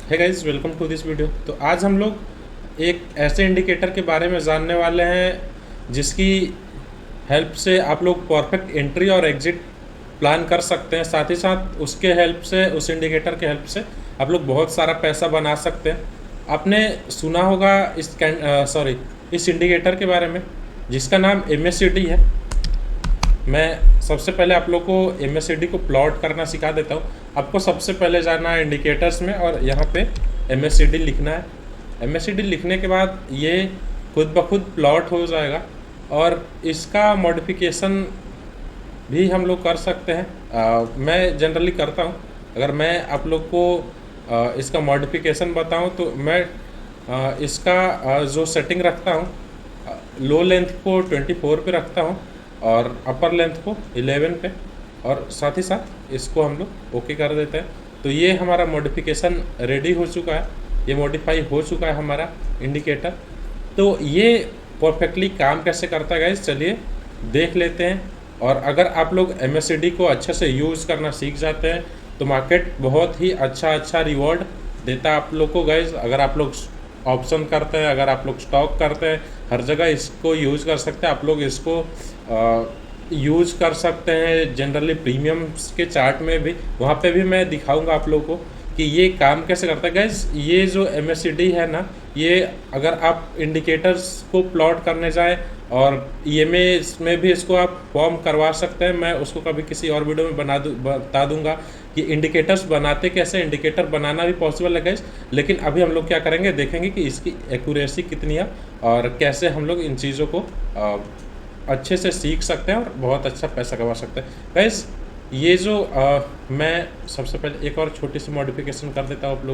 है guys, welcome to this video. तो आज हम लोग एक ऐसे इंडिकेटर के बारे में जानने वाले हैं जिसकी हेल्प से आप लोग परफेक्ट एंट्री और एग्जिट प्लान कर सकते हैं। साथ ही साथ उसके हेल्प से, उस इंडिकेटर के हेल्प से आप लोग बहुत सारा पैसा बना सकते हैं। आपने सुना होगा इस इंडिकेटर के बारे में जिसका नाम MACD है। मैं सबसे पहले आप लोग को MACD को प्लॉट करना सिखा देता हूँ। आपको सबसे पहले जाना है इंडिकेटर्स में और यहाँ पे MACD लिखना है। MACD लिखने के बाद ये खुद ब खुद प्लॉट हो जाएगा और इसका मॉडिफिकेशन भी हम लोग कर सकते हैं। मैं जनरली करता हूँ। अगर मैं आप लोग को इसका मॉडिफिकेशन बताऊँ तो मैं इसका जो सेटिंग रखता हूँ, लो लेंथ को 24 पे रखता हूँ और अपर लेंथ को 11 पे, और साथ ही साथ इसको हम लोग ओके कर देते हैं। तो ये हमारा मॉडिफिकेशन रेडी हो चुका है, ये मॉडिफाई हो चुका है हमारा इंडिकेटर। तो ये परफेक्टली काम कैसे करता है गाइस, चलिए देख लेते हैं। और अगर आप लोग MACD को अच्छे से यूज़ करना सीख जाते हैं तो मार्केट बहुत ही अच्छा रिवॉर्ड देता है आप लोग को गाइस। अगर आप लोग ऑप्शन करते हैं, अगर आप लोग स्टॉक करते हैं, हर जगह इसको यूज़ कर सकते हैं। आप लोग इसको यूज़ कर सकते हैं जनरली प्रीमियम्स के चार्ट में भी, वहाँ पे भी मैं दिखाऊंगा आप लोगों को कि ये काम कैसे करता है गाइस। ये जो MACD है ना, ये अगर आप इंडिकेटर्स को प्लॉट करने जाए और EMA में भी इसको आप फॉर्म करवा सकते हैं। मैं उसको कभी किसी और वीडियो में बता दूंगा कि इंडिकेटर्स बनाते कैसे, इंडिकेटर बनाना भी पॉसिबल है गाइस। लेकिन अभी हम लोग क्या करेंगे, देखेंगे कि इसकी एक्यूरेसी कितनी है और कैसे हम लोग इन चीज़ों को अच्छे से सीख सकते हैं और बहुत अच्छा पैसा कमा सकते हैं गाइस। ये जो मैं सबसे पहले एक और छोटी सी मॉडिफिकेशन कर देता हूँ आप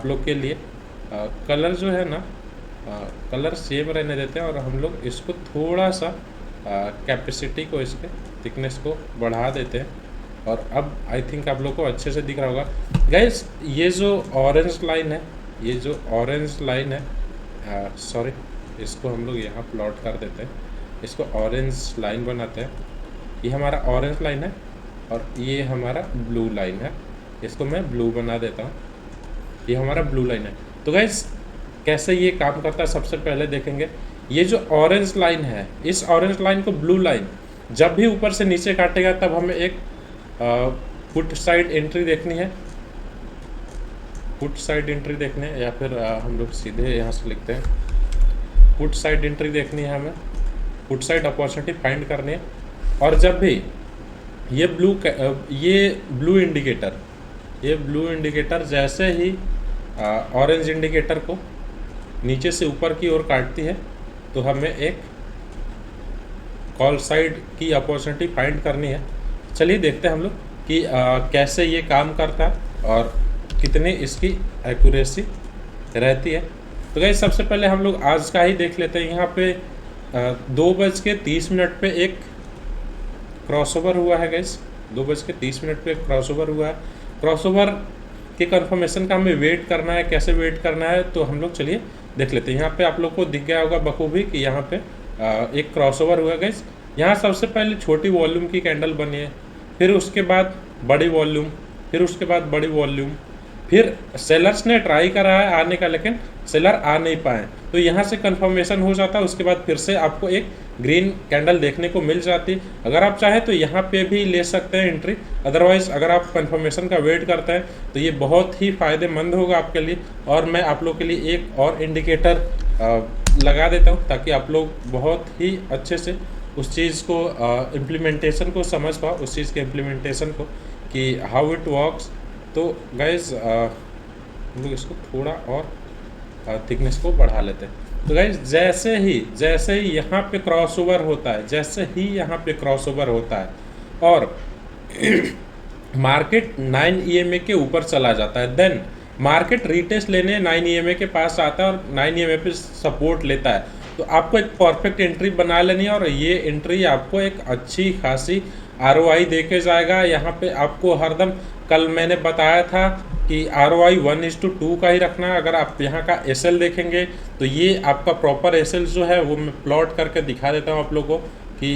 लोग के लिए। कलर जो है ना, कलर सेम रहने देते हैं और हम लोग इसको थोड़ा सा कैपेसिटी को, इसके थिकनेस को बढ़ा देते हैं। और अब आई थिंक आप लोग को अच्छे से दिख रहा होगा गाइस। ये जो ऑरेंज लाइन है, ये जो ऑरेंज लाइन है, सॉरी, इसको हम लोग यहाँ प्लॉट कर देते हैं, इसको ऑरेंज लाइन बनाते हैं। ये हमारा ऑरेंज लाइन है और ये हमारा ब्लू लाइन है। इसको मैं ब्लू बना देता हूँ, ये हमारा ब्लू लाइन है। तो गाइस कैसे ये काम करता है सबसे पहले देखेंगे। ये जो ऑरेंज लाइन है, इस ऑरेंज लाइन को ब्लू लाइन जब भी ऊपर से नीचे काटेगा तब हमें एक पुट साइड एंट्री देखनी है, पुट साइड एंट्री देखने, या फिर हम लोग सीधे यहाँ से लिखते हैं पुट साइड एंट्री देखनी है हमें, पुट साइड अपॉर्चुनिटी फाइंड करनी है। और जब भी ये ब्लू इंडिकेटर जैसे ही ऑरेंज इंडिकेटर को नीचे से ऊपर की ओर काटती है तो हमें एक कॉल साइड की अपॉर्चुनिटी फाइंड करनी है। चलिए देखते हैं हम लोग कि कैसे ये काम करता है और कितनी इसकी एक्यूरेसी रहती है। तो गाइस सबसे पहले हम लोग आज का ही देख लेते हैं। यहाँ पे 2:30 पे एक क्रॉसओवर हुआ है गाइस, 2:30 पे एक क्रॉसओवर हुआ है। क्रॉसओवर के कंफर्मेशन का हमें वेट करना है, कैसे वेट करना है तो हम लोग चलिए देख लेते हैं। यहाँ पे आप लोग को दिख गया होगा बखूबी कि यहाँ पे एक क्रॉसओवर हुआ गाइस। यहाँ सबसे पहले छोटी वॉल्यूम की कैंडल बनी है, फिर उसके बाद बड़ी वॉल्यूम, फिर उसके बाद बड़ी वॉल्यूम, फिर सेलर्स ने ट्राई करा है आने का लेकिन सेलर आ नहीं पाए, तो यहाँ से कंफर्मेशन हो जाता है। उसके बाद फिर से आपको एक ग्रीन कैंडल देखने को मिल जाती है। अगर आप चाहें तो यहाँ पे भी ले सकते हैं एंट्री, अदरवाइज अगर आप कंफर्मेशन का वेट करते हैं तो ये बहुत ही फ़ायदेमंद होगा आपके लिए। और मैं आप लोग के लिए एक और इंडिकेटर लगा देता हूँ ताकि आप लोग बहुत ही अच्छे से उस चीज़ को इम्प्लीमेंटेशन को समझ पाओ, उस चीज़ के इम्प्लीमेंटेशन को कि हाउ इट वर्क्स। तो गाइज हम लोग इसको थोड़ा और थिकनेस को बढ़ा लेते हैं। तो गाइज जैसे ही यहाँ पे क्रॉसओवर होता है, जैसे ही यहाँ पे क्रॉसओवर होता है और मार्केट 9 EMA के ऊपर चला जाता है, देन मार्केट रीटेस्ट लेने 9 EMA के पास आता है और 9 EMA पे सपोर्ट लेता है। तो आपको एक परफेक्ट एंट्री बना लेनी है और ये एंट्री आपको एक अच्छी खासी ROI दे के जाएगा। यहाँ पे आपको हरदम, कल मैंने बताया था कि ROI 1:2 का ही रखना है। अगर आप यहाँ का SL देखेंगे तो ये आपका प्रॉपर SL जो है वो मैं प्लॉट करके दिखा देता हूँ आप लोगों को कि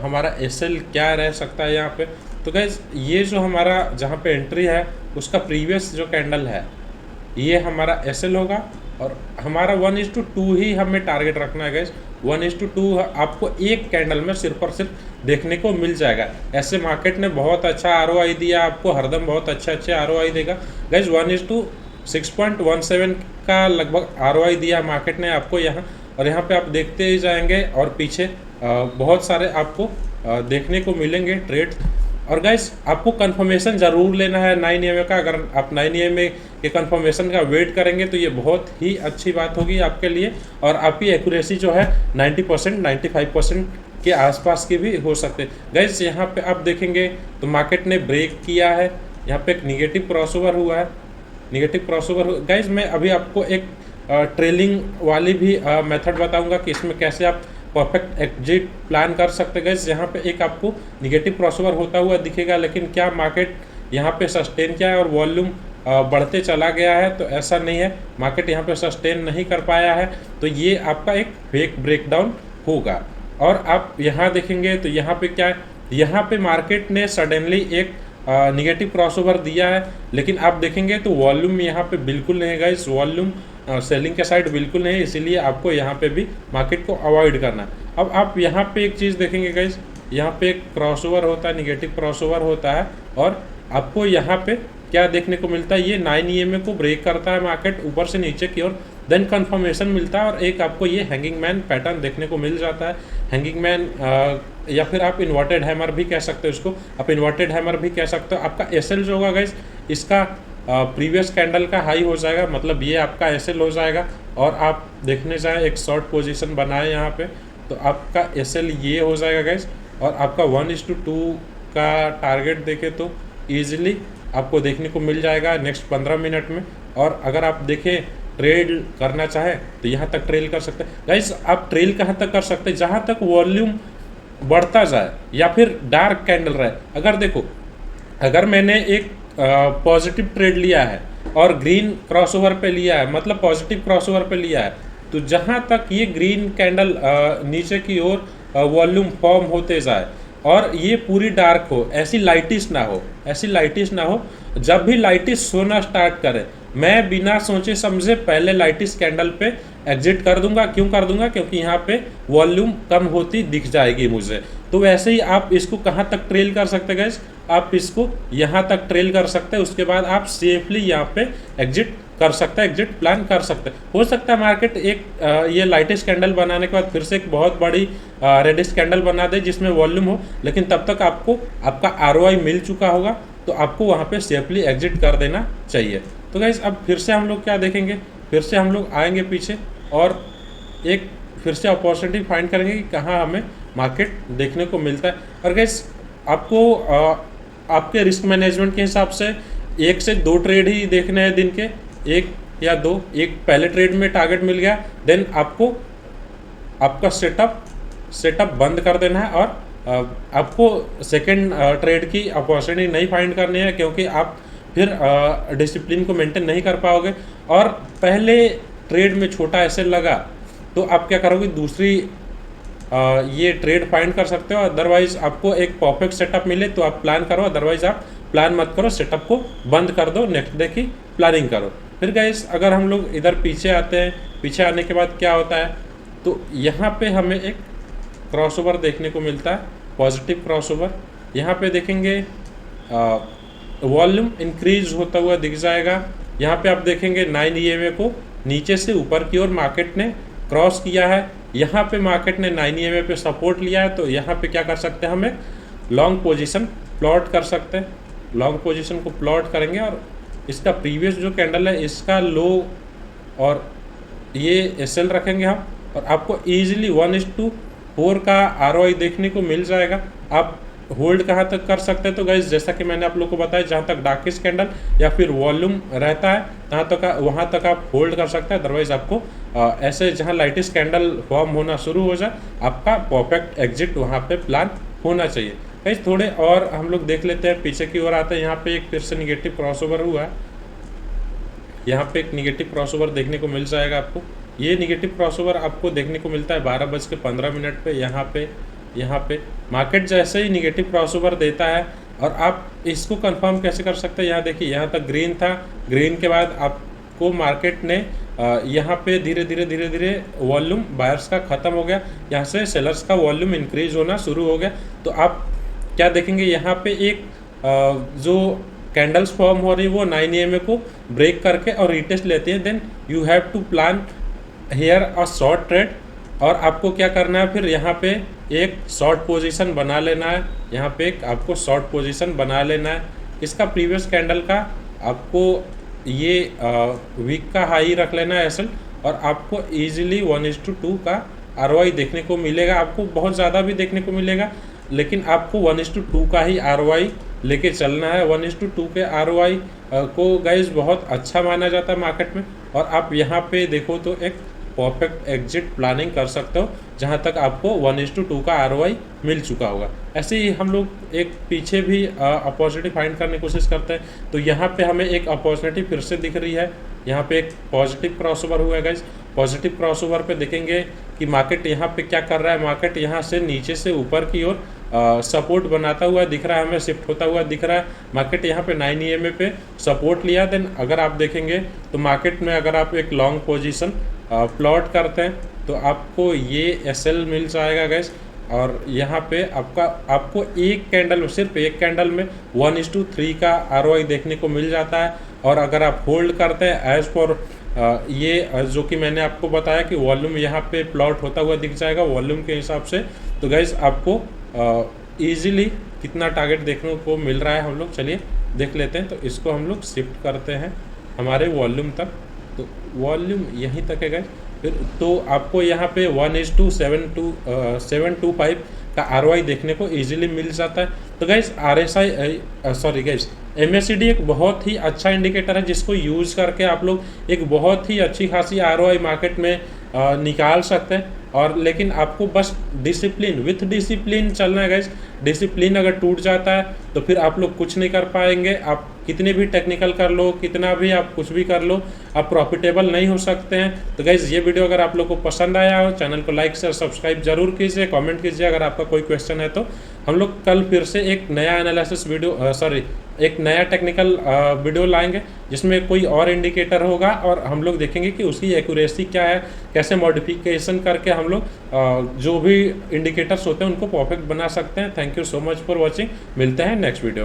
हमारा SL क्या रह सकता है यहाँ पे। तो गाइज ये जो हमारा जहाँ पे एंट्री है उसका प्रीवियस जो कैंडल है ये हमारा एसएल होगा और हमारा 1:2 ही हमें टारगेट रखना है गाइस। 1:2 आपको एक कैंडल में सिर्फ और सिर्फ देखने को मिल जाएगा। ऐसे मार्केट ने बहुत अच्छा आरओआई दिया आपको, हरदम बहुत अच्छे आरओआई देगा गाइस। 1:6.17 का लगभग आरओआई दिया मार्केट ने आपको यहाँ, और यहाँ पे आप देखते ही जाएंगे और पीछे बहुत सारे आपको देखने को मिलेंगे ट्रेड। और गाइस आपको कंफर्मेशन ज़रूर लेना है 9 का। अगर आप 9 के कंफर्मेशन का वेट करेंगे तो ये बहुत ही अच्छी बात होगी आपके लिए, और आपकी एक्यूरेसी जो है 90% 95% के आसपास की भी हो सकते हैं। गाइस यहाँ पे आप देखेंगे तो मार्केट ने ब्रेक किया है, यहाँ पे एक निगेटिव क्रॉसओवर हुआ है, निगेटिव क्रॉसओवर। गाइस मैं अभी आपको एक ट्रेलिंग वाली भी मेथड बताऊंगा कि इसमें कैसे आप परफेक्ट एग्जिट प्लान कर सकते हैं। गाइस यहाँ पे एक आपको निगेटिव क्रॉसओवर होता हुआ दिखेगा, लेकिन क्या मार्केट यहाँ पे सस्टेन किया है और वॉल्यूम बढ़ते चला गया है? तो ऐसा नहीं है, मार्केट यहाँ पे सस्टेन नहीं कर पाया है, तो ये आपका एक फेक ब्रेकडाउन होगा। और आप यहाँ देखेंगे तो यहाँ पे क्या है, यहाँ पे मार्केट ने सडनली एक निगेटिव क्रॉसओवर दिया है, लेकिन आप देखेंगे तो वॉल्यूम यहाँ पे बिल्कुल नहीं है गाइस, वॉल्यूम सेलिंग के साइड बिल्कुल नहीं है, इसीलिए आपको यहाँ पे भी मार्केट को अवॉइड करना है। अब आप यहाँ पे एक चीज़ देखेंगे गाइस, यहाँ पे एक क्रॉसओवर होता है, निगेटिव क्रॉसओवर होता है, और आपको यहाँ पे क्या देखने को मिलता है, ये 9 EMA को ब्रेक करता है मार्केट ऊपर से नीचे की ओर, देन कंफर्मेशन मिलता है और एक आपको ये हैंगिंग मैन पैटर्न देखने को मिल जाता है। हैंगिंग मैन या फिर आप इन्वर्टेड हैमर भी कह सकते हो इसको, आप इन्वर्टेड हैमर भी कह सकते हो। आपका एसएल जो होगा गाइस, इसका प्रीवियस कैंडल का हाई हो जाएगा, मतलब ये आपका एसएल हो जाएगा। और आप देखने जाए एक शॉर्ट पोजीशन बनाए यहाँ पे, तो आपका एसएल ये हो जाएगा गाइस, और आपका 1:2 का टारगेट देखे तो ईजिली आपको देखने को मिल जाएगा नेक्स्ट 15 मिनट में। और अगर आप देखें ट्रेड करना चाहे तो यहाँ तक ट्रेल कर सकते हैं गाइस। आप ट्रेल कहाँ तक कर सकते हैं, जहाँ तक वॉल्यूम बढ़ता जाए या फिर डार्क कैंडल रहे। अगर देखो, अगर मैंने एक पॉजिटिव ट्रेड लिया है और ग्रीन क्रॉसओवर पे लिया है, मतलब पॉजिटिव क्रॉसओवर पे लिया है, तो जहाँ तक ये ग्रीन कैंडल नीचे की ओर वॉल्यूम फॉर्म होते जाए और ये पूरी डार्क हो, ऐसी लाइटिश ना हो, ऐसी लाइटिश ना हो, जब भी लाइटिश सोना स्टार्ट करे मैं बिना सोचे समझे पहले लाइटिश कैंडल पे एग्जिट कर दूंगा। क्यों कर दूंगा? क्योंकि यहाँ पे वॉल्यूम कम होती दिख जाएगी मुझे। तो वैसे ही आप इसको कहाँ तक ट्रेल कर सकते हैं गाइस, आप इसको यहाँ तक ट्रेल कर सकते हैं, उसके बाद आप सेफली यहाँ पे एग्जिट कर सकते हैं, एग्जिट प्लान कर सकते हैं। हो सकता है मार्केट एक ये लाइटिश कैंडल बनाने के बाद फिर से एक बहुत बड़ी रेडिश कैंडल बना दे जिसमें वॉल्यूम हो, लेकिन तब तक आपको आपका आरओआई मिल चुका होगा, तो आपको वहाँ पे सेफली एग्जिट कर देना चाहिए। तो गाइस अब फिर से हम लोग क्या देखेंगे, फिर से हम लोग आएंगे पीछे और एक फिर से अपॉर्चुनिटी फाइंड करेंगे कि कहाँ हमें मार्केट देखने को मिलता है। और गाइस आपको आपके रिस्क मैनेजमेंट के हिसाब से 1 से 2 ट्रेड ही देखने हैं दिन के, 1 या 2। एक पहले ट्रेड में टारगेट मिल गया, देन आपको आपका सेटअप बंद कर देना है और आपको सेकंड ट्रेड की अपॉर्चुनिटी नहीं फाइंड करनी है, क्योंकि आप फिर डिसिप्लिन को मेंटेन नहीं कर पाओगे। और पहले ट्रेड में छोटा एसएल लगा तो आप क्या करोगे, दूसरी ये ट्रेड फाइंड कर सकते हो। अदरवाइज आपको एक परफेक्ट सेटअप मिले तो आप प्लान करो, अदरवाइज आप प्लान मत करो, सेटअप को बंद कर दो, नेक्स्ट डे की प्लानिंग करो। फिर गाइस अगर हम लोग इधर पीछे आते हैं, पीछे आने के बाद क्या होता है, तो यहाँ पे हमें एक क्रॉसओवर देखने को मिलता है, पॉजिटिव क्रॉसओवर। यहाँ पे देखेंगे वॉल्यूम इंक्रीज होता हुआ दिख जाएगा। यहाँ पे आप देखेंगे 9 EMA को नीचे से ऊपर की ओर मार्केट ने क्रॉस किया है। यहाँ पे मार्केट ने 9 EMA पे सपोर्ट लिया है, तो यहाँ पे क्या कर सकते हैं, हमें लॉन्ग पोजीशन प्लॉट कर सकते हैं। लॉन्ग पोजीशन को प्लॉट करेंगे और इसका प्रीवियस जो कैंडल है इसका लो और ये एसएल रखेंगे हम, और आपको ईजिली 1:4 का आरओआई देखने को मिल जाएगा। आप होल्ड कहाँ तक कर सकते हैं, तो गाइस जैसा कि मैंने आप लोग को बताया, जहाँ तक डार्केस्ट कैंडल या फिर वॉल्यूम रहता है तहाँ तक वहाँ तक आप होल्ड कर सकते हैं। अदरवाइज आपको ऐसे जहाँ लाइटेस्ट कैंडल फॉर्म होना शुरू हो जाए, आपका परफेक्ट एग्जिट वहाँ पे प्लान होना चाहिए। गाइस थोड़े और हम लोग देख लेते हैं, पीछे की ओर आते हैं। यहाँ पे एक फिर से निगेटिव क्रॉसओवर हुआ है, यहाँ पे एक निगेटिव क्रॉसओवर देखने को मिल जाएगा आपको। ये निगेटिव क्रॉसओवर आपको देखने को मिलता है 12:15 पे। यहाँ पे मार्केट जैसे ही निगेटिव क्रॉसओवर देता है, और आप इसको कंफर्म कैसे कर सकते हैं, यहाँ देखिए यहाँ तक ग्रीन था, ग्रीन के बाद आप आपको मार्केट ने यहाँ पे धीरे धीरे वॉल्यूम बायर्स का ख़त्म हो गया, यहाँ से सेलर्स का वॉल्यूम इंक्रीज होना शुरू हो गया। तो आप क्या देखेंगे, यहाँ पे एक जो कैंडल्स फॉर्म हो रही है वो 9 EMA को ब्रेक करके और रीटेस्ट लेती है। Then you have to plan here a short trade, और आपको क्या करना है, फिर यहाँ पे एक शॉर्ट पोजीशन बना लेना है, यहाँ पे एक आपको शॉर्ट पोजीशन बना लेना है। इसका प्रीवियस कैंडल का आपको ये वीक का हाई रख लेना है एसएल, और आपको इजीली 1:2 का आरओआई देखने को मिलेगा। आपको बहुत ज़्यादा भी देखने को मिलेगा, लेकिन आपको 1:2 का ही आरओआई लेके चलना है। 1:2 के आरओआई को गाइज बहुत अच्छा माना जाता है मार्केट में, और आप यहाँ पे देखो तो एक परफेक्ट एग्जिट प्लानिंग कर सकते हो, जहाँ तक आपको 1:2 का आरओआई मिल चुका होगा। ऐसे ही हम लोग एक पीछे भी अपॉर्चुनिटी फाइंड करने की कोशिश करते हैं। तो यहाँ पे हमें एक अपॉर्चुनिटी फिर से दिख रही है, यहाँ पे एक पॉजिटिव क्रॉसओवर हुआ है गाइज। पॉजिटिव क्रॉसओवर पे देखेंगे कि मार्केट यहाँ पे क्या कर रहा है, मार्केट यहाँ से नीचे से ऊपर की ओर सपोर्ट बनाता हुआ दिख रहा है, हमें शिफ्ट होता हुआ दिख रहा है। मार्केट यहाँ पे 9 EMA पे सपोर्ट लिया। देन अगर आप देखेंगे तो मार्केट में अगर आप एक लॉन्ग पोजीशन प्लॉट करते हैं तो आपको ये एसएल मिल जाएगा गैस, और यहाँ पे आपको एक कैंडल में, सिर्फ एक कैंडल में 1:3 का आरओआई देखने को मिल जाता है। और अगर आप होल्ड करते हैं एज फॉर ये जो कि मैंने आपको बताया कि वॉल्यूम यहाँ पे प्लॉट होता हुआ दिख जाएगा वॉल्यूम के हिसाब से, तो गैस आपको ईजिली कितना टारगेट देखने को मिल रहा है हम लोग चलिए देख लेते हैं। तो इसको हम लोग शिफ्ट करते हैं हमारे वॉल्यूम तक, तो वॉल्यूम यहीं तक है गाइस। फिर तो आपको यहाँ पे 1:725 का आरओआई देखने को इजीली मिल जाता है। तो गाइस MACD एक बहुत ही अच्छा इंडिकेटर है, जिसको यूज़ करके आप लोग एक बहुत ही अच्छी खासी आरओआई मार्केट में निकाल सकते हैं। और लेकिन आपको बस विथ डिसिप्लिन चलना है गाइस। डिसिप्लिन अगर टूट जाता है तो फिर आप लोग कुछ नहीं कर पाएंगे। आप कितने भी टेक्निकल कर लो, कितना भी आप कुछ भी कर लो, आप प्रॉफिटेबल नहीं हो सकते हैं। तो गाइस ये वीडियो अगर आप लोग को पसंद आया हो, चैनल को लाइक शेयर सब्सक्राइब जरूर कीजिए, कमेंट कीजिए अगर आपका कोई क्वेश्चन है तो। हम लोग कल फिर से एक नया एनालिसिस वीडियो एक नया टेक्निकल वीडियो लाएंगे, जिसमें कोई और इंडिकेटर होगा और हम लोग देखेंगे कि उसकी एक्यूरेसी क्या है, कैसे मॉडिफिकेशन करके हम लोग जो भी इंडिकेटर्स होते हैं उनको परफेक्ट बना सकते हैं। Thank you so much for watching, मिलते हैं नेक्स्ट वीडियो में।